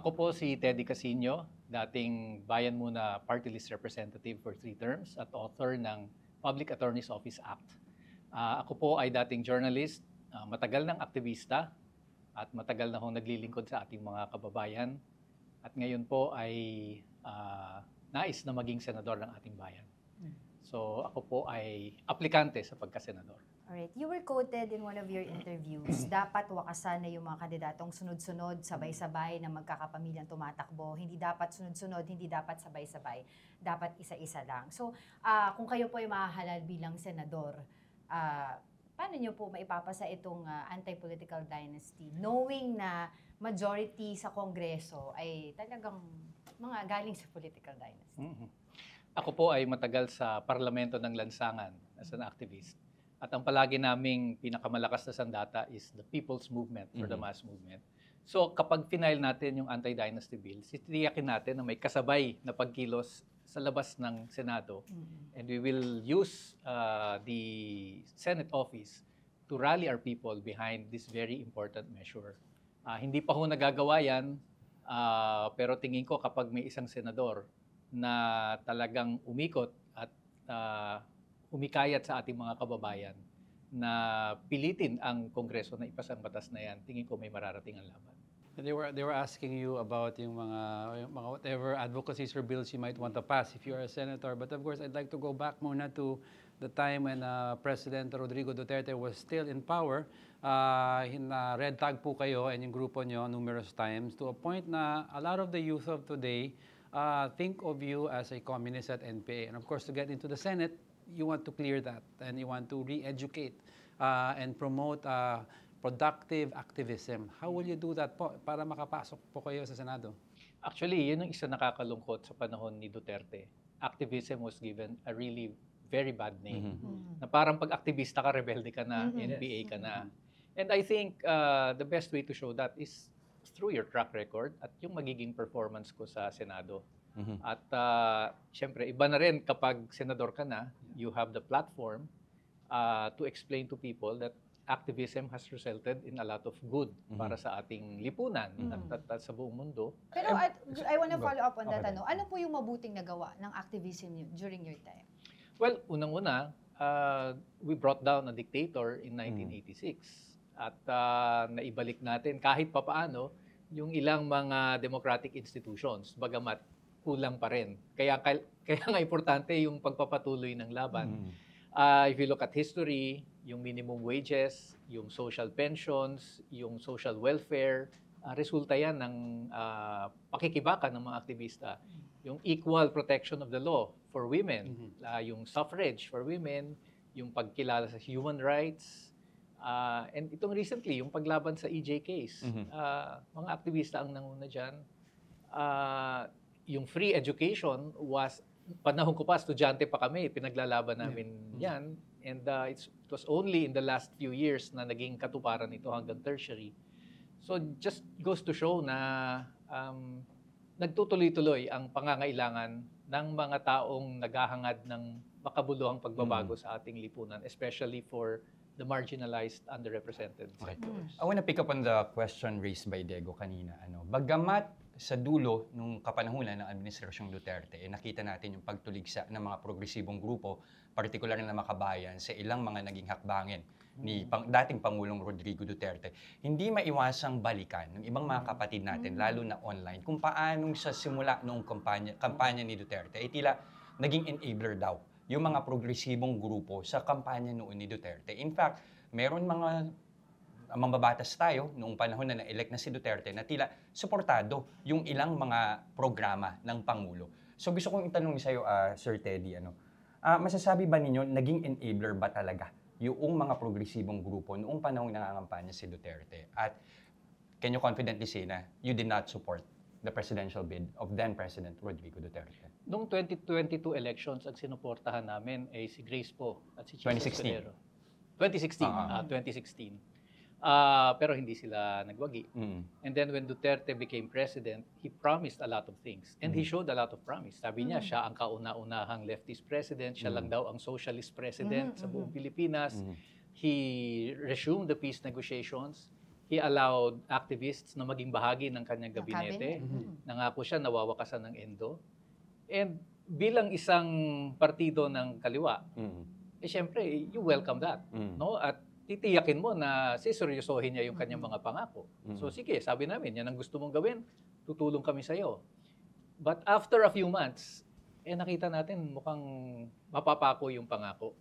Ako po si Teddy Casino, dating Bayan Muna Party List Representative for 3 terms at author ng Public Attorney's Office Act. Ako po ay dating journalist, matagal ng aktivista at matagal na hong naglilingkod sa ating mga kababayan. At ngayon po ay nais na maging senador ng ating bayan. So ako po ay aplikante sa pagkasenador. Alright. You were quoted in one of your interviews, dapat wakasan na yung mga kandidatong sunod-sunod, sabay-sabay na magkakapamilyang tumatakbo. Hindi dapat sunod-sunod, hindi dapat sabay-sabay. Dapat isa-isa lang. So, kung kayo po ay mahahalal bilang senador, paano nyo po maipapasa itong anti-political dynasty, knowing na majority sa Kongreso ay talagang mga galing sa political dynasty? Ako po ay matagal sa parlamento ng lansangan as an activist. At ang palagi naming pinakamalakas na sandata is the people's movement for the mass movement. So kapag final natin yung anti-dynasty bill, titiyakin natin na may kasabay na pagkilos sa labas ng Senado. And we will use the Senate office to rally our people behind this very important measure. Hindi pa ho nagagawa yan, pero tingin ko kapag may isang senador na talagang umikot at humikayat sa ating mga kababayan na pilitin ang Kongreso na ipasa ang batas na yan, tingin ko may mararating ang laban. They were asking you about yung mga whatever advocacies or bills you might want to pass if you are a senator. But of course, I'd like to go back muna to the time when President Rodrigo Duterte was still in power. Red tag po kayo and yung grupo nyo numerous times to a point na a lot of the youth of today think of you as a communist at NPA. And of course, to get into the Senate, you want to clear that and you want to re-educate and promote productive activism. How will you do that po para makapasok po kayo sa Senado? Actually, yun ang isa nakakalungkot sa panahon ni Duterte. Activism was given a really very bad name. Na parang pag aktivista ka, rebelde ka na, NPA ka na. And I think the best way to show that is through your track record at yung magiging performance ko sa Senado. At syempre, iba na rin kapag senador ka na, you have the platform to explain to people that activism has resulted in a lot of good para sa ating lipunan at sa buong mundo. Pero I want to follow up on that. Ano po yung mabuting nagawa ng activism during your time? Well, unang-una, we brought down a dictator in 1986. At naibalik natin kahit papaano yung ilang mga democratic institutions, bagamat kulang pa rin. Kaya nga importante yung pagpapatuloy ng laban. If you look at history, yung minimum wages, yung social pensions, yung social welfare, resulta yan ng pakikibaka ng mga aktivista. Yung equal protection of the law for women, yung suffrage for women, yung pagkilala sa human rights, and itong recently, yung paglaban sa EJ case. Mga aktivista ang nanguna dyan. Yung free education was, panahon ko pa, estudyante pa kami, pinaglalaban namin yan. And it was only in the last few years na naging katuparan ito hanggang tertiary. So just goes to show na nagtutuloy-tuloy ang pangangailangan ng mga taong naghahangad ng makabuluhang pagbabago sa ating lipunan, especially for the marginalized, underrepresented sectors. I want to pick up on the question raised by Diego kanina. Bagamat sa dulo nung kapanahunan ng Administrasyong Duterte, nakita natin yung pagtuligsa ng mga progresibong grupo, partikular na makabayan, sa ilang mga naging hakbangin ni dating Pangulong Rodrigo Duterte. Hindi maiwasang balikan ng ibang mga kapatid natin, lalo na online, kung paanong sa simula noong kampanya ni Duterte, ay tila naging enabler daw yung mga progresibong grupo sa kampanya noon ni Duterte. In fact, meron mga mambabatas tayo noong panahon na na-elect na si Duterte na tila suportado yung ilang mga programa ng Pangulo. So gusto kong itanong sa iyo, Sir Teddy, masasabi ba ninyo naging enabler ba talaga yung mga progresibong grupo noong panahon nangangampanya si Duterte? At can you confidently say na you did not support the presidential bid of then-President Rodrigo Duterte? Noong 2022 elections, ang sinuportahan namin ay si Grace Poe at si Chis 2016. Escudero. 2016. Pero hindi sila nagwagi. And then when Duterte became president, he promised a lot of things. And he showed a lot of promise. Sabi niya, siya ang kauna-unahang leftist president, siya lang daw ang socialist president sa buong Pilipinas. He resumed the peace negotiations. he allowed activists na maging bahagi ng kanyang Ng gabinete. cabinet. Nangako siya na wawakasan ng ENDO. And bilang isang partido ng kaliwa, syempre, you welcome that. No? At titiyakin mo na siseryosohin niya yung kanyang mga pangako. So sige, sabi namin, yan ang gusto mong gawin, tutulong kami sa'yo. But after a few months, nakita natin mukhang mapapako yung pangako.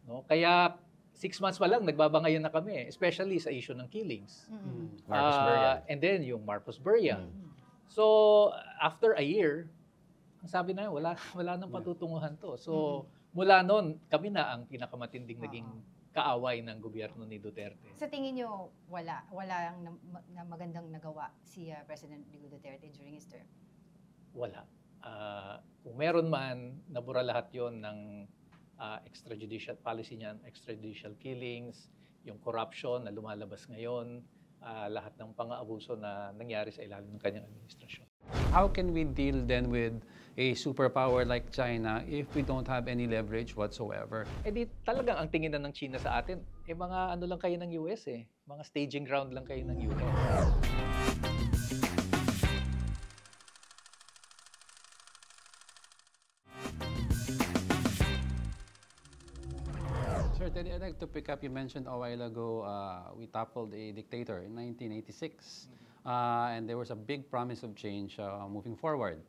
No? Kaya 6 months pa lang, nagbabangayan na kami, especially sa issue ng killings. Marcos Burial. And then yung Marcos Burial. So, after a year, ang sabi na wala nang patutunguhan to. So, mula noon, kami na ang pinakamatinding naging kaaway ng gobyerno ni Duterte. Sa tingin nyo, wala na magandang nagawa si President Rodrigo Duterte during his term? Wala. Kung meron man, nabura lahat yon ng extrajudicial policy niyan, extrajudicial killings, yung corruption na lumalabas ngayon, lahat ng pang-aabuso na nangyari sa ilalim ng kanyang administrasyon. How can we deal then with a superpower like China if we don't have any leverage whatsoever? Di talagang ang tingin na ng China sa atin, mga ano lang kayo ng US mga staging ground lang kayo ng US. Sir Teddy, I'd like to pick up, you mentioned a while ago, we toppled a dictator in 1986. And there was a big promise of change moving forward.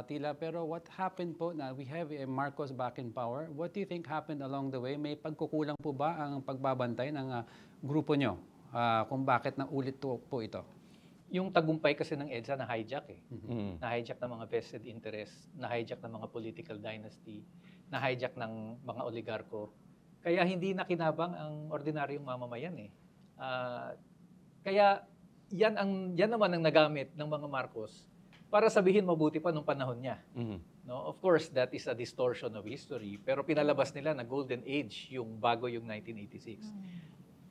Tila, pero what happened po na we have a Marcos back in power? What do you think happened along the way? May pagkukulang po ba ang pagbabantay ng grupo nyo? Kung bakit na ulit po ito? Yung tagumpay kasi ng EDSA na hijack Na-hijack ng mga vested interest, na-hijack ng mga political dynasty, na-hijack ng mga oligarko. Kaya hindi nakinabang ang ordinaryong mamamayan Kaya yan naman ang nagamit ng mga Marcos para sabihin mabuti pa nung panahon niya. No, of course, that is a distortion of history, pero pinalabas nila na golden age yung bago yung 1986.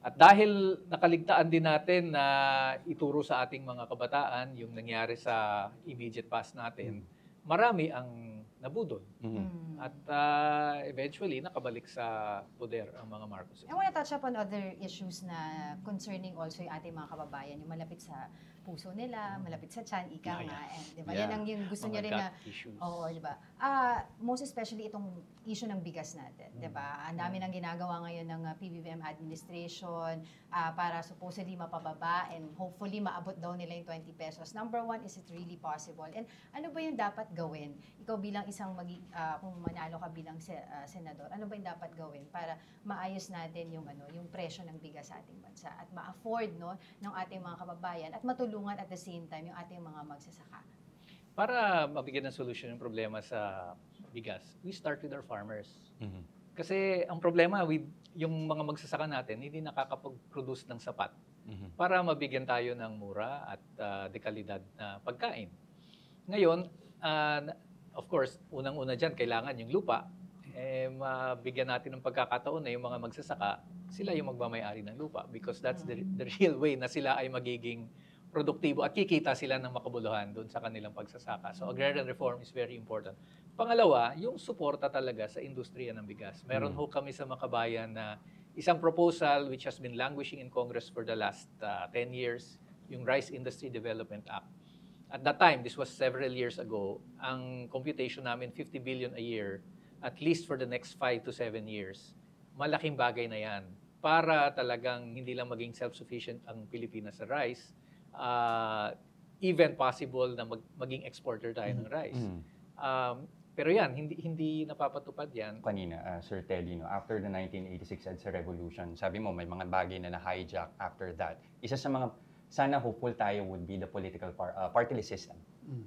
At dahil nakaligtaan din natin na ituro sa ating mga kabataan yung nangyari sa immediate past natin, marami ang nabudol. At eventually, nakabalik sa poder ang mga Marcos. I want to touch upon other issues na concerning also yung ating mga kababayan, yung malapit sa puso nila, malapit sa tiyan, ika nga. And, diba? Yan ang yung gusto niya rin na... Oo, diba? Most especially itong issue ng bigas natin, diba? Ang dami nang ginagawa ngayon ng PBBM administration para supposedly mapababa and hopefully maabot daw nila yung 20 pesos. Number one, is it really possible? And ano ba yung dapat gawin? Ikaw bilang isang kung manalo ka bilang senador, ano ba yung dapat gawin para maayos natin yung presyo ng bigas sa ating bansa at ma-afford ng ating mga kababayan at matulungan at the same time yung ating mga magsasaka? Para mabigyan ng solusyon yung problema sa bigas, we start with our farmers. Kasi ang problema with yung mga magsasaka natin, hindi nakakapag-produce ng sapat para mabigyan tayo ng mura at dekalidad na pagkain. Ngayon, of course, unang-una dyan, kailangan yung lupa. Mabigyan natin ng pagkakataon na yung mga magsasaka, sila yung magmamayari ng lupa because that's the real way na sila ay magiging produktibo at kikita sila ng makabuluhan doon sa kanilang pagsasaka. So agrarian reform is very important. Pangalawa, yung suporta talaga sa industriya ng bigas. Meron ho kami sa Makabayan na isang proposal which has been languishing in Congress for the last 10 years, yung Rice Industry Development Act. At that time, this was several years ago, ang computation namin 50 billion a year, at least for the next 5 to 7 years. Malaking bagay na yan para talagang hindi lang maging self-sufficient ang Pilipinas sa rice, even possible na maging exporter tayo ng rice. Pero yan, hindi napapatupad yan. Kanina, Sir Telly, after the 1986 EDSA Revolution, sabi mo may mga bagay na na-hijack after that. Isa sa mga, sana hopeful tayo would be the political party list system.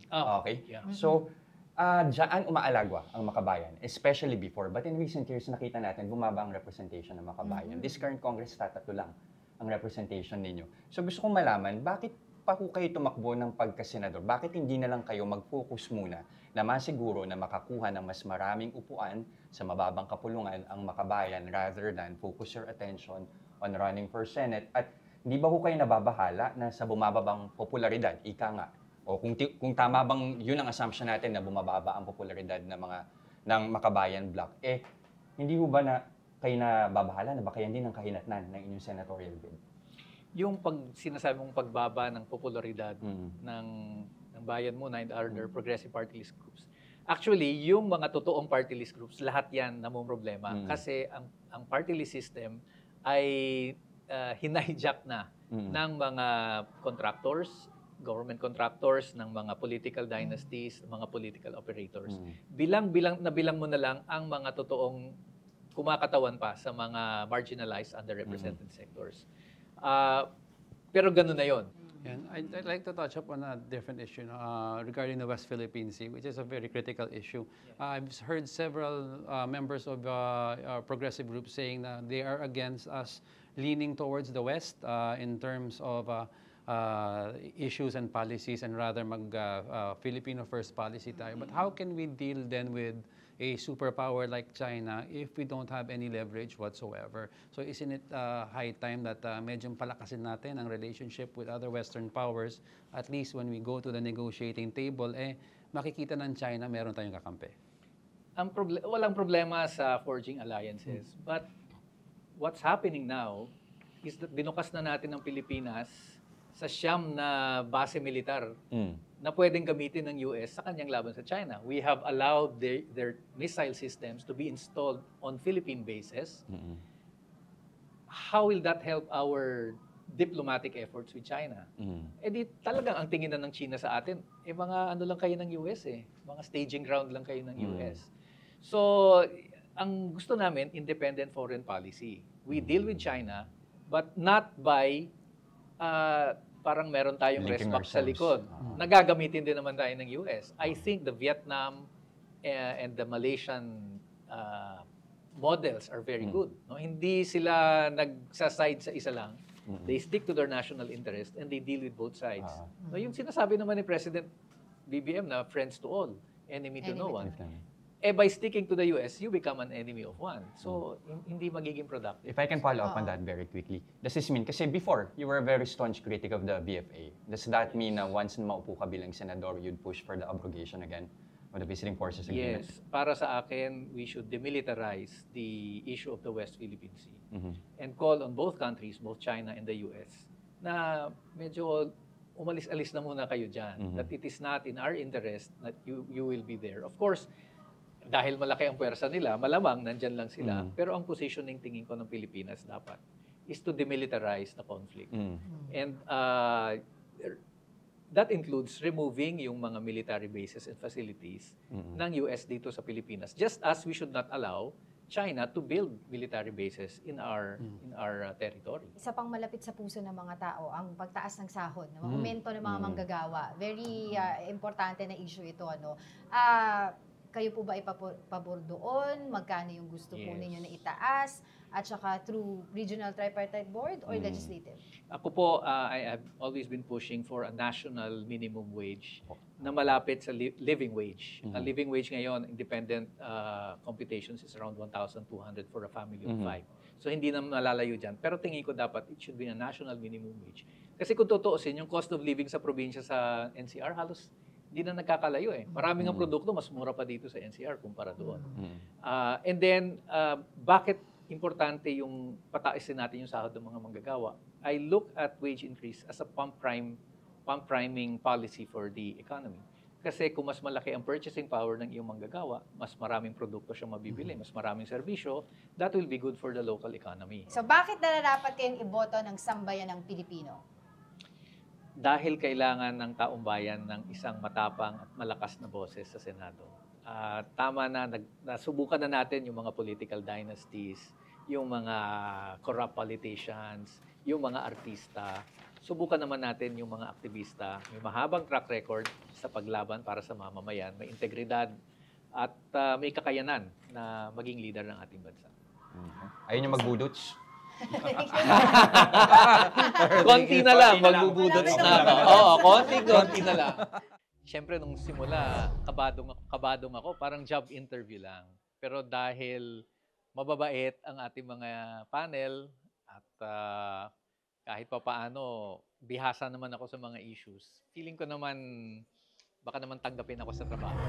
Okay? Yeah. So, diyan umaalagwa ang Makabayan, especially before. But in recent years, nakita natin, bumaba ang representation ng Makabayan. This current Congress, tatlo lang ang representation ninyo. So gusto kong malaman, bakit pa ho kayo tumakbo ng pagkasenador? Bakit hindi na lang kayo mag-focus muna na masiguro na makakuha ng mas maraming upuan sa mababang kapulungan ang Makabayan rather than focus your attention on running for Senate? At hindi ba ho kayo nababahala na sa bumababang popularidad, ika nga, o kung tama bang yun ang assumption natin na bumababa ang popularidad ng Makabayan Bloc, hindi ho ba na kayo nababahala na baka yan din ang kahinatnan ng inyong senatorial bid? yung sinasabi mong pagbaba ng popularidad ng bayan mo and other progressive party list groups. Actually, yung mga totoong party list groups, lahat yan namumroblema. Kasi ang party list system ay hinijack na ng mga contractors, government contractors, ng mga political dynasties, mga political operators. Bilang mo na lang ang mga totoong kumakatawan pa sa mga marginalized, underrepresented sectors. Pero ganun na yon. And I'd like to touch upon a different issue regarding the West Philippine Sea, which is a very critical issue. I've heard several members of progressive groups saying that they are against us leaning towards the West in terms of issues and policies, and rather Filipino first policy tayo. But how can we deal then with a superpower like China if we don't have any leverage whatsoever? So isn't it high time that medyo palakasin natin ang relationship with other Western powers, at least when we go to the negotiating table, makikita ng China meron tayong kakampi? Walang problema sa forging alliances. But what's happening now is that binukas na natin ang Pilipinas sa siyam na base militar na pwedeng gamitin ng US sa kanyang laban sa China. We have allowed their missile systems to be installed on Philippine bases. How will that help our diplomatic efforts with China? Di talagang ang tingin na ng China sa atin, mga ano lang kayo ng US mga staging ground lang kayo ng US. So, ang gusto namin, independent foreign policy. We deal with China, but not by parang meron tayong resmack sa likod. Nagagamitin din naman tayo ng US. I think the Vietnam and the Malaysian models are very good. No? Hindi sila nagsaside sa isa lang. They stick to their national interest and they deal with both sides. No, yung sinasabi naman ni President BBM na friends to all, enemy to no one. By sticking to the US, you become an enemy of one. So, hindi magiging productive. If I can follow up on that very quickly. Does this mean, kasi before, you were a very staunch critic of the VFA. Does that mean na once na maupo ka bilang senador, you'd push for the abrogation again of the Visiting Forces Agreement? Yes. Para sa akin, we should demilitarize the issue of the West Philippine Sea and call on both countries, both China and the US, na medyo umalis-alis na muna kayo dyan. That it is not in our interest that you will be there. Of course, dahil malaki ang puwersa nila, malamang nandyan lang sila. Pero ang positioning tingin ko ng Pilipinas dapat is to demilitarize the conflict. And that includes removing yung mga military bases and facilities ng US dito sa Pilipinas. Just as we should not allow China to build military bases in our territory. Isa pang malapit sa puso ng mga tao, ang pagtaas ng sahod, ng aumento ng mga manggagawa. Very importante na issue ito. Kayo po ba ipabor doon? Magkano yung gusto po ninyo na itaas? At saka through regional tripartite board or legislative? Ako po, I have always been pushing for a national minimum wage na malapit sa living wage. Ang living wage ngayon, independent computations is around 1,200 for a family of 5. So hindi na malalayo dyan. Pero tingin ko dapat it should be a national minimum wage. Kasi kung tutuusin, yung cost of living sa probinsya sa NCR halos hindi na nagkakalayo Maraming ang produkto, mas mura pa dito sa NCR kumpara doon. And then, bakit importante yung pataisin natin yung sahod ng mga manggagawa? I look at wage increase as a pump priming policy for the economy. Kasi kung mas malaki ang purchasing power ng iyong manggagawa, mas maraming produkto siyang mabibili, mas maraming serbisyo, that will be good for the local economy. So bakit nararapat kayong iboto ng sambayan ng Pilipino? Dahil kailangan ng taong bayan ng isang matapang at malakas na boses sa Senado. Tama na, nasubukan na natin yung mga political dynasties, yung mga corrupt politicians, yung mga artista. Subukan naman natin yung mga aktivista. May mahabang track record sa paglaban para sa mamamayan, may integridad at may kakayanan na maging leader ng ating bansa. Ayun yung magbudots. Konti na lang, magbubudot na ako. Oo, konti na lang. Siyempre, nung simula, kabadong ako, parang job interview lang. Pero dahil mababait ang ating mga panel at kahit pa paano, bihasa naman ako sa mga issues, feeling ko naman, baka naman tanggapin ako sa trabaho.